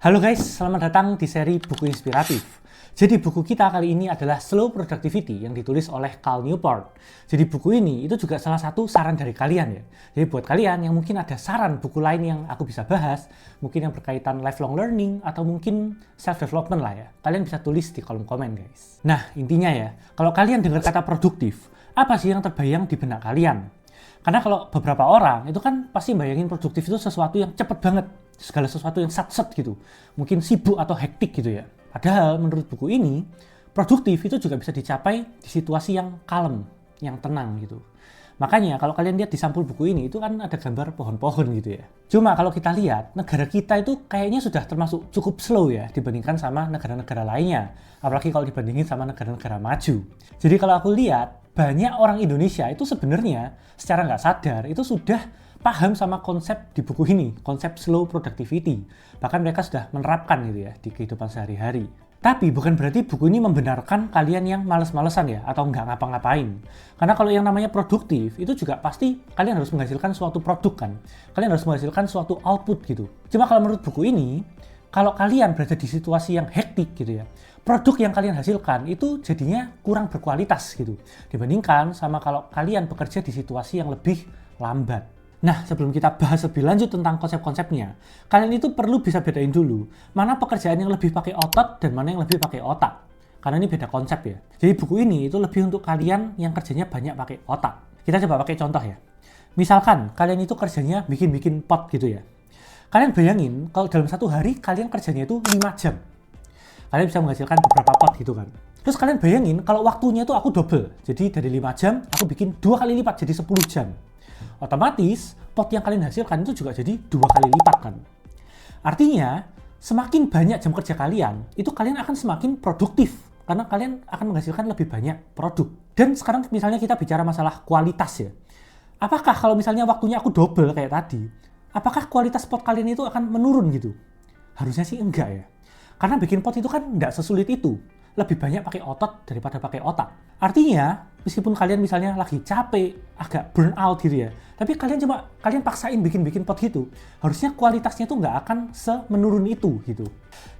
Halo guys, selamat datang di seri buku inspiratif. Jadi buku kita kali ini adalah Slow Productivity yang ditulis oleh Cal Newport. Jadi buku ini itu juga salah satu saran dari kalian ya. Jadi buat kalian yang mungkin ada saran buku lain yang aku bisa bahas, mungkin yang berkaitan lifelong learning atau mungkin self-development lah ya. Kalian bisa tulis di kolom komen guys. Nah intinya ya, kalau kalian dengar kata produktif, apa sih yang terbayang di benak kalian? Karena kalau beberapa orang itu kan pasti bayangin produktif itu sesuatu yang cepet banget, segala sesuatu yang sat-set gitu, mungkin sibuk atau hektik gitu ya. Padahal menurut buku ini, produktif itu juga bisa dicapai di situasi yang kalem, yang tenang gitu. Makanya kalau kalian lihat di sampul buku ini itu kan ada gambar pohon-pohon gitu ya. Cuma kalau kita lihat, negara kita itu kayaknya sudah termasuk cukup slow ya dibandingkan sama negara-negara lainnya. Apalagi kalau dibandingin sama negara-negara maju. Jadi kalau aku lihat, banyak orang Indonesia itu sebenarnya secara nggak sadar itu sudah paham sama konsep di buku ini, konsep slow productivity. Bahkan mereka sudah menerapkan gitu ya di kehidupan sehari-hari. Tapi bukan berarti buku ini membenarkan kalian yang males-malesan ya, atau nggak ngapa-ngapain. Karena kalau yang namanya produktif, itu juga pasti kalian harus menghasilkan suatu produk kan. Kalian harus menghasilkan suatu output gitu. Cuma kalau menurut buku ini, kalau kalian berada di situasi yang hektik gitu ya, produk yang kalian hasilkan itu jadinya kurang berkualitas gitu. Dibandingkan sama kalau kalian bekerja di situasi yang lebih lambat. Nah, sebelum kita bahas lebih lanjut tentang konsep-konsepnya, kalian itu perlu bisa bedain dulu mana pekerjaan yang lebih pakai otot dan mana yang lebih pakai otak. Karena ini beda konsep ya. Jadi buku ini itu lebih untuk kalian yang kerjanya banyak pakai otak. Kita coba pakai contoh ya. Misalkan kalian itu kerjanya bikin-bikin pot gitu ya. Kalian bayangin kalau dalam satu hari kalian kerjanya itu 5 jam. Kalian bisa menghasilkan beberapa pot gitu kan. Terus kalian bayangin kalau waktunya itu aku double. Jadi dari 5 jam aku bikin 2 kali lipat jadi 10 jam. Otomatis pot yang kalian hasilkan itu juga jadi 2 kali lipat kan. Artinya semakin banyak jam kerja kalian, itu kalian akan semakin produktif. Karena kalian akan menghasilkan lebih banyak produk. Dan sekarang misalnya kita bicara masalah kualitas ya. Apakah kalau misalnya waktunya aku double kayak tadi, apakah kualitas pot kalian itu akan menurun gitu? Harusnya sih enggak ya. Karena bikin pot itu kan enggak sesulit itu. Lebih banyak pakai otot daripada pakai otak. Artinya, meskipun kalian misalnya lagi capek, agak burn out gitu ya, tapi kalian paksain bikin pot gitu, harusnya kualitasnya tuh nggak akan semenurun itu gitu.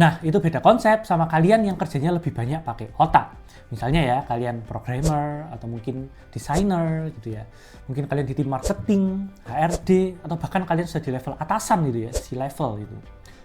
Nah, itu beda konsep sama kalian yang kerjanya lebih banyak pakai otak. Misalnya ya, kalian programmer atau mungkin desainer gitu ya. Mungkin kalian di tim marketing, HRD, atau bahkan kalian sudah di level atasan gitu ya, C-level gitu.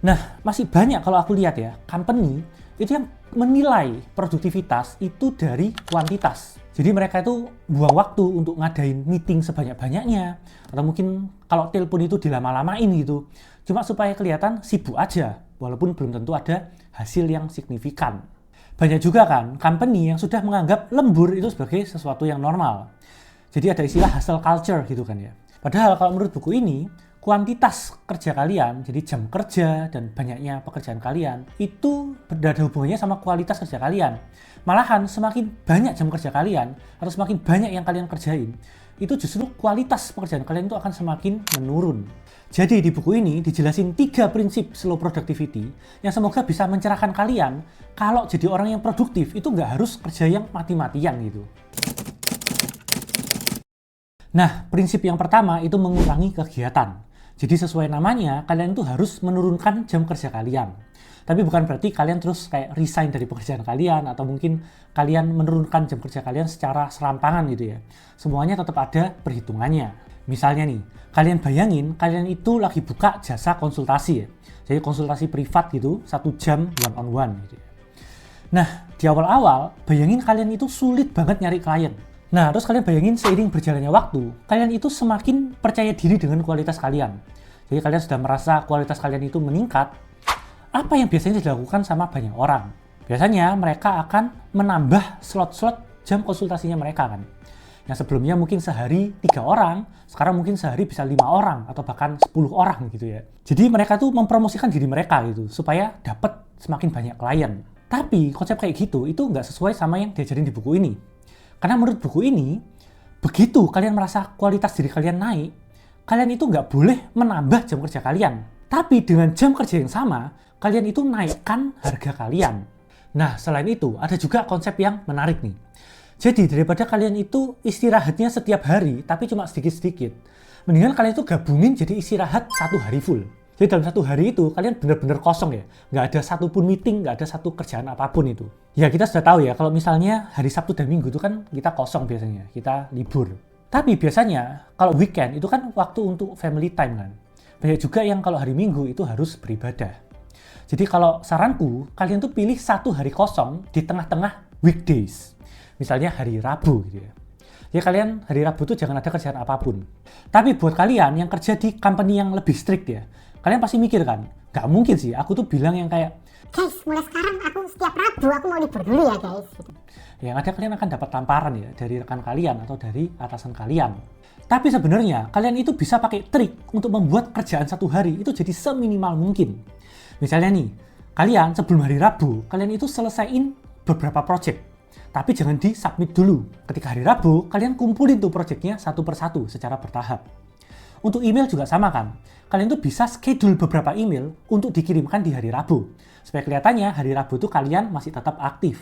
Nah, masih banyak kalau aku lihat ya, company itu yang menilai produktivitas itu dari kuantitas. Jadi mereka itu buang waktu untuk ngadain meeting sebanyak-banyaknya. Atau mungkin kalau telepon itu dilama-lamain gitu. Cuma supaya kelihatan sibuk aja, walaupun belum tentu ada hasil yang signifikan. Banyak juga kan company yang sudah menganggap lembur itu sebagai sesuatu yang normal. Jadi ada istilah hustle culture gitu kan ya. Padahal kalau menurut buku ini, kuantitas kerja kalian, jadi jam kerja dan banyaknya pekerjaan kalian, itu berada hubungannya sama kualitas kerja kalian. Malahan semakin banyak jam kerja kalian, atau semakin banyak yang kalian kerjain, itu justru kualitas pekerjaan kalian itu akan semakin menurun. Jadi di buku ini dijelasin 3 prinsip slow productivity yang semoga bisa mencerahkan kalian kalau jadi orang yang produktif itu nggak harus kerja yang mati-matian gitu. Nah, prinsip yang pertama itu mengurangi kegiatan. Jadi sesuai namanya, kalian tuh harus menurunkan jam kerja kalian. Tapi bukan berarti kalian terus kayak resign dari pekerjaan kalian atau mungkin kalian menurunkan jam kerja kalian secara serampangan gitu ya. Semuanya tetap ada perhitungannya. Misalnya nih, kalian bayangin kalian itu lagi buka jasa konsultasi ya. Jadi konsultasi privat gitu, 1 jam one on one gitu ya. Nah, di awal-awal bayangin kalian itu sulit banget nyari klien. Nah, terus kalian bayangin seiring berjalannya waktu, kalian itu semakin percaya diri dengan kualitas kalian. Jadi kalian sudah merasa kualitas kalian itu meningkat. Apa yang biasanya dilakukan sama banyak orang? Biasanya mereka akan menambah slot-slot jam konsultasinya mereka kan. Yang sebelumnya mungkin sehari 3 orang, sekarang mungkin sehari bisa 5 orang atau bahkan 10 orang gitu ya. Jadi mereka tuh mempromosikan diri mereka gitu, supaya dapat semakin banyak klien. Tapi konsep kayak gitu itu nggak sesuai sama yang diajarin di buku ini. Karena menurut buku ini, begitu kalian merasa kualitas diri kalian naik, kalian itu nggak boleh menambah jam kerja kalian. Tapi dengan jam kerja yang sama, kalian itu naikkan harga kalian. Nah, selain itu, ada juga konsep yang menarik nih. Jadi, daripada kalian itu istirahatnya setiap hari, tapi cuma sedikit-sedikit, mendingan kalian itu gabungin jadi istirahat 1 hari full. Jadi dalam satu hari itu kalian benar-benar kosong ya, nggak ada satupun meeting, nggak ada satu kerjaan apapun itu. Ya kita sudah tahu ya, kalau misalnya hari Sabtu dan Minggu itu kan kita kosong biasanya, kita libur. Tapi biasanya kalau weekend itu kan waktu untuk family time kan. Banyak juga yang kalau hari Minggu itu harus beribadah. Jadi kalau saranku, kalian tuh pilih satu hari kosong di tengah-tengah weekdays. Misalnya hari Rabu gitu ya. Jadi kalian hari Rabu tuh jangan ada kerjaan apapun. Tapi buat kalian yang kerja di company yang lebih strict ya, kalian pasti mikir kan, nggak mungkin sih aku tuh bilang yang kayak, guys, mulai sekarang aku setiap Rabu aku mau libur dulu ya guys. Yang ada kalian akan dapat tamparan ya dari rekan kalian atau dari atasan kalian. Tapi sebenarnya kalian itu bisa pakai trik untuk membuat kerjaan satu hari itu jadi seminimal mungkin. Misalnya nih, kalian sebelum hari Rabu, kalian itu selesaiin beberapa project. Tapi jangan di-submit dulu. Ketika hari Rabu, kalian kumpulin tuh projectnya satu persatu secara bertahap. Untuk email juga sama kan. Kalian tuh bisa schedule beberapa email untuk dikirimkan di hari Rabu. Supaya kelihatannya hari Rabu tuh kalian masih tetap aktif.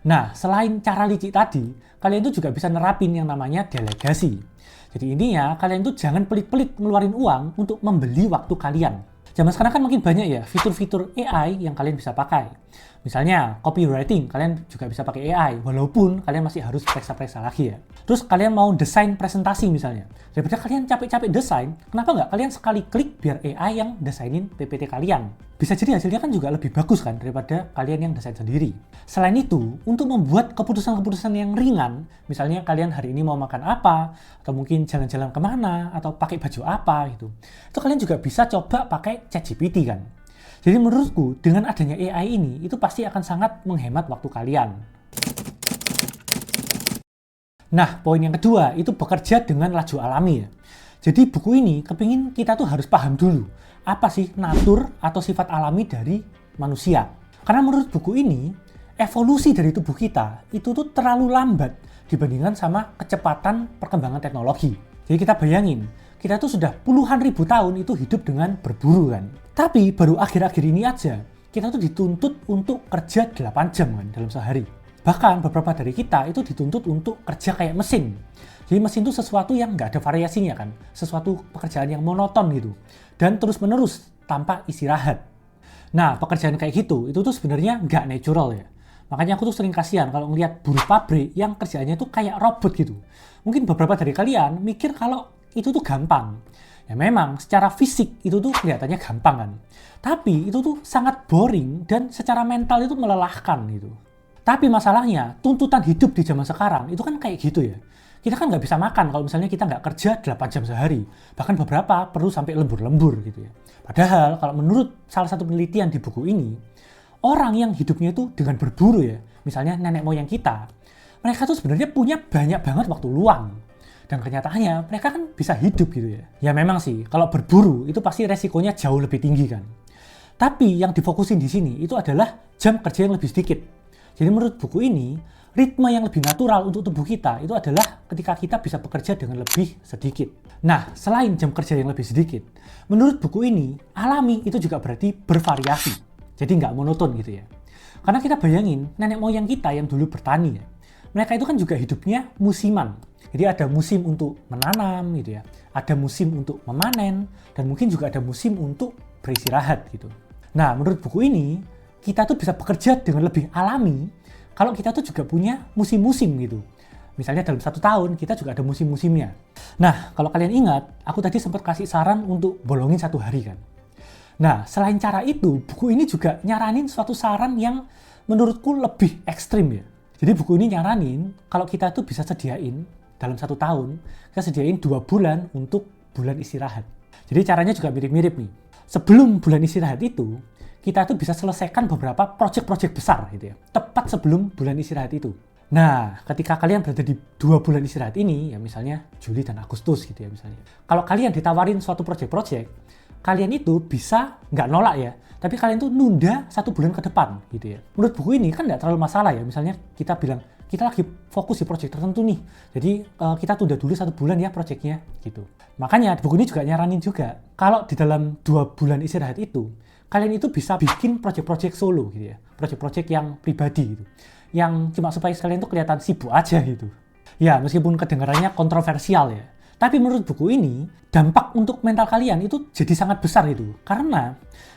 Nah, selain cara licik tadi, kalian tuh juga bisa nerapin yang namanya delegasi. Jadi intinya, kalian tuh jangan pelit-pelit ngeluarin uang untuk membeli waktu kalian. Zaman sekarang kan makin banyak ya fitur-fitur AI yang kalian bisa pakai. Misalnya copywriting, kalian juga bisa pakai AI, walaupun kalian masih harus periksa-periksa lagi ya. Terus kalian mau desain presentasi misalnya. Daripada kalian capek-capek desain, kenapa nggak kalian sekali klik biar AI yang desainin PPT kalian? Bisa jadi hasilnya kan juga lebih bagus kan daripada kalian yang desain sendiri. Selain itu, untuk membuat keputusan-keputusan yang ringan, misalnya kalian hari ini mau makan apa, atau mungkin jalan-jalan kemana, atau pakai baju apa gitu. Itu kalian juga bisa coba pakai ChatGPT kan. Jadi menurutku dengan adanya AI ini itu pasti akan sangat menghemat waktu kalian. Nah, poin yang kedua itu bekerja dengan laju alami ya. Jadi buku ini kepingin kita tuh harus paham dulu apa sih natur atau sifat alami dari manusia. Karena menurut buku ini evolusi dari tubuh kita itu tuh terlalu lambat dibandingkan sama kecepatan perkembangan teknologi. Jadi kita bayangin, kita tuh sudah puluhan ribu tahun itu hidup dengan berburu kan. Tapi baru akhir-akhir ini aja, kita tuh dituntut untuk kerja 8 jam kan dalam sehari. Bahkan beberapa dari kita itu dituntut untuk kerja kayak mesin. Jadi mesin itu sesuatu yang nggak ada variasinya kan. Sesuatu pekerjaan yang monoton gitu. Dan terus-menerus tanpa istirahat. Nah, pekerjaan kayak gitu, itu tuh sebenarnya nggak natural ya. Makanya aku tuh sering kasihan kalau ngeliat buruh pabrik yang kerjaannya tuh kayak robot gitu. Mungkin beberapa dari kalian mikir kalau itu tuh gampang. Ya memang secara fisik itu tuh kelihatannya gampang kan. Tapi itu tuh sangat boring dan secara mental itu melelahkan gitu. Tapi masalahnya tuntutan hidup di zaman sekarang itu kan kayak gitu ya. Kita kan nggak bisa makan kalau misalnya kita nggak kerja 8 jam sehari. Bahkan beberapa perlu sampai lembur-lembur gitu ya. Padahal kalau menurut salah satu penelitian di buku ini, orang yang hidupnya itu dengan berburu ya, misalnya nenek moyang kita, mereka tuh sebenarnya punya banyak banget waktu luang. Dan kenyataannya mereka kan bisa hidup gitu ya. Ya memang sih, kalau berburu itu pasti resikonya jauh lebih tinggi kan. Tapi yang difokusin di sini itu adalah jam kerja yang lebih sedikit. Jadi menurut buku ini, ritme yang lebih natural untuk tubuh kita itu adalah ketika kita bisa bekerja dengan lebih sedikit. Nah, selain jam kerja yang lebih sedikit, menurut buku ini, alami itu juga berarti bervariasi. Jadi nggak monoton gitu ya. Karena kita bayangin, nenek moyang kita yang dulu bertani ya, mereka itu kan juga hidupnya musiman. Jadi ada musim untuk menanam gitu ya, ada musim untuk memanen, dan mungkin juga ada musim untuk beristirahat gitu. Nah, menurut buku ini, kita tuh bisa bekerja dengan lebih alami kalau kita tuh juga punya musim-musim gitu. Misalnya dalam 1 tahun, kita juga ada musim-musimnya. Nah, kalau kalian ingat, aku tadi sempat kasih saran untuk bolongin 1 hari kan. Nah, selain cara itu, buku ini juga nyaranin suatu saran yang menurutku lebih ekstrim ya. Jadi buku ini nyaranin kalau kita tuh bisa sediain dalam 1 tahun, kita sediain 2 bulan untuk bulan istirahat. Jadi caranya juga mirip-mirip nih. Sebelum bulan istirahat itu, kita tuh bisa selesaikan beberapa project-project besar gitu ya, tepat sebelum bulan istirahat itu. Nah, ketika kalian berada di 2 bulan istirahat ini, ya misalnya Juli dan Agustus gitu ya misalnya. Kalau kalian ditawarin suatu project-project, kalian itu bisa nggak nolak ya, tapi kalian tuh nunda 1 bulan ke depan gitu ya. Menurut buku ini kan nggak terlalu masalah ya, misalnya kita bilang, kita lagi fokus di project tertentu nih, jadi kita tunda dulu 1 bulan ya projectnya gitu. Makanya buku ini juga nyaranin juga, kalau di dalam 2 bulan istirahat itu, kalian itu bisa bikin project-project solo gitu ya, project-project yang pribadi gitu, yang cuma supaya kalian tuh kelihatan sibuk aja gitu. Ya meskipun kedengarannya kontroversial ya, Tapi menurut buku ini, dampak untuk mental kalian itu jadi sangat besar itu. Karena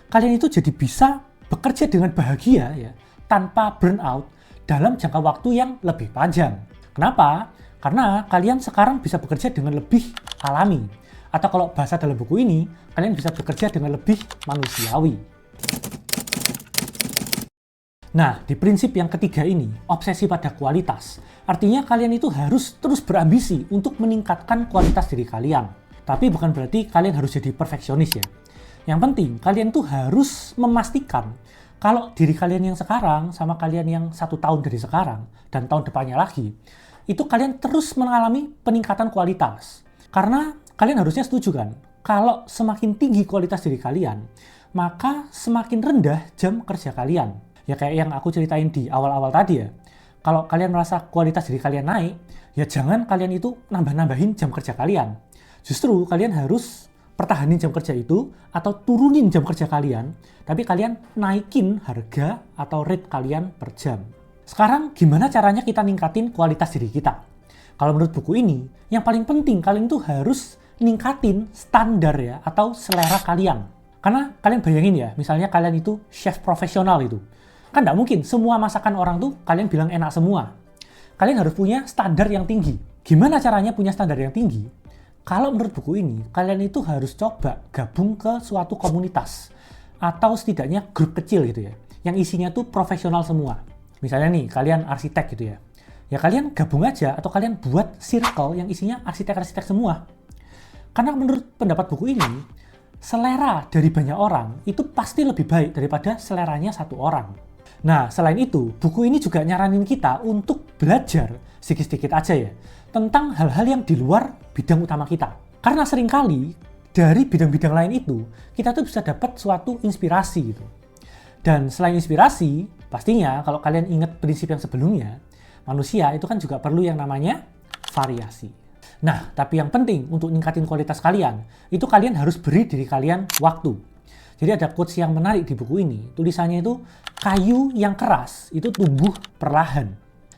kalian itu jadi bisa bekerja dengan bahagia ya, tanpa burnout dalam jangka waktu yang lebih panjang. Kenapa? Karena kalian sekarang bisa bekerja dengan lebih alami. Atau kalau bahasa dalam buku ini, kalian bisa bekerja dengan lebih manusiawi. Nah, di prinsip yang ketiga ini, obsesi pada kualitas. Artinya kalian itu harus terus berambisi untuk meningkatkan kualitas diri kalian. Tapi bukan berarti kalian harus jadi perfeksionis ya. Yang penting, kalian tuh harus memastikan kalau diri kalian yang sekarang sama kalian yang 1 tahun dari sekarang dan tahun depannya lagi, itu kalian terus mengalami peningkatan kualitas. Karena kalian harusnya setuju kan, kalau semakin tinggi kualitas diri kalian, maka semakin rendah jam kerja kalian. Ya kayak yang aku ceritain di awal-awal tadi ya. Kalau kalian merasa kualitas diri kalian naik, ya jangan kalian itu nambah-nambahin jam kerja kalian. Justru kalian harus pertahanin jam kerja itu atau turunin jam kerja kalian, tapi kalian naikin harga atau rate kalian per jam. Sekarang gimana caranya kita ningkatin kualitas diri kita? Kalau menurut buku ini, yang paling penting kalian tuh harus ningkatin standar ya atau selera kalian. Karena kalian bayangin ya, misalnya kalian itu chef profesional itu. Kan nggak mungkin semua masakan orang tuh kalian bilang enak semua. Kalian harus punya standar yang tinggi. Gimana caranya punya standar yang tinggi? Kalau menurut buku ini, kalian itu harus coba gabung ke suatu komunitas. Atau setidaknya grup kecil gitu ya. Yang isinya tuh profesional semua. Misalnya nih, kalian arsitek gitu ya. Ya kalian gabung aja atau kalian buat circle yang isinya arsitek-arsitek semua. Karena menurut pendapat buku ini, selera dari banyak orang itu pasti lebih baik daripada seleranya satu orang. Nah, selain itu, buku ini juga nyaranin kita untuk belajar sedikit-sedikit aja ya, tentang hal-hal yang di luar bidang utama kita. Karena seringkali dari bidang-bidang lain itu, kita tuh bisa dapat suatu inspirasi gitu. Dan selain inspirasi, pastinya kalau kalian ingat prinsip yang sebelumnya, manusia itu kan juga perlu yang namanya variasi. Nah, tapi yang penting untuk ningkatin kualitas kalian, itu kalian harus beri diri kalian waktu. Jadi ada quotes yang menarik di buku ini. Tulisannya itu, kayu yang keras itu tumbuh perlahan.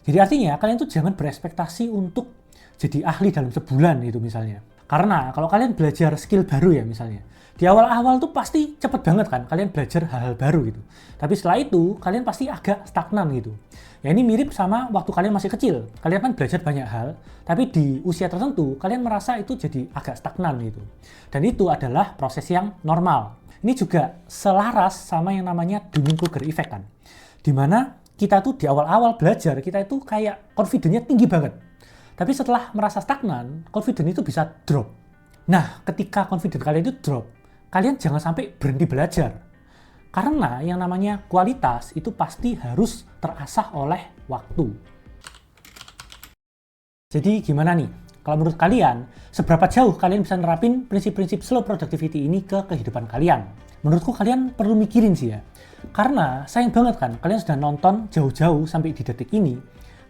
Jadi artinya kalian tuh jangan berekspektasi untuk jadi ahli dalam sebulan gitu misalnya. Karena kalau kalian belajar skill baru ya misalnya, di awal-awal tuh pasti cepet banget kan kalian belajar hal-hal baru gitu. Tapi setelah itu kalian pasti agak stagnan gitu. Ya ini mirip sama waktu kalian masih kecil. Kalian kan belajar banyak hal, tapi di usia tertentu kalian merasa itu jadi agak stagnan gitu. Dan itu adalah proses yang normal. Ini juga selaras sama yang namanya Dunning-Kruger effect kan. Dimana kita tuh di awal-awal belajar, kita itu kayak confidence-nya tinggi banget. Tapi setelah merasa stagnan, confidence itu bisa drop. Nah, ketika confidence kalian itu drop, kalian jangan sampai berhenti belajar. Karena yang namanya kualitas itu pasti harus terasah oleh waktu. Jadi gimana nih? Kalau menurut kalian, seberapa jauh kalian bisa nerapin prinsip-prinsip slow productivity ini ke kehidupan kalian? Menurutku kalian perlu mikirin sih ya. Karena sayang banget kan, kalian sudah nonton jauh-jauh sampai di detik ini,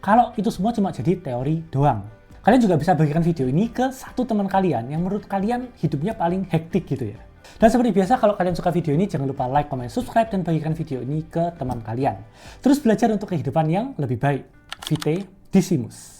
kalau itu semua cuma jadi teori doang. Kalian juga bisa bagikan video ini ke satu teman kalian yang menurut kalian hidupnya paling hektik gitu ya. Dan seperti biasa, kalau kalian suka video ini, jangan lupa like, comment, subscribe, dan bagikan video ini ke teman kalian. Terus belajar untuk kehidupan yang lebih baik. Vitae Decimus.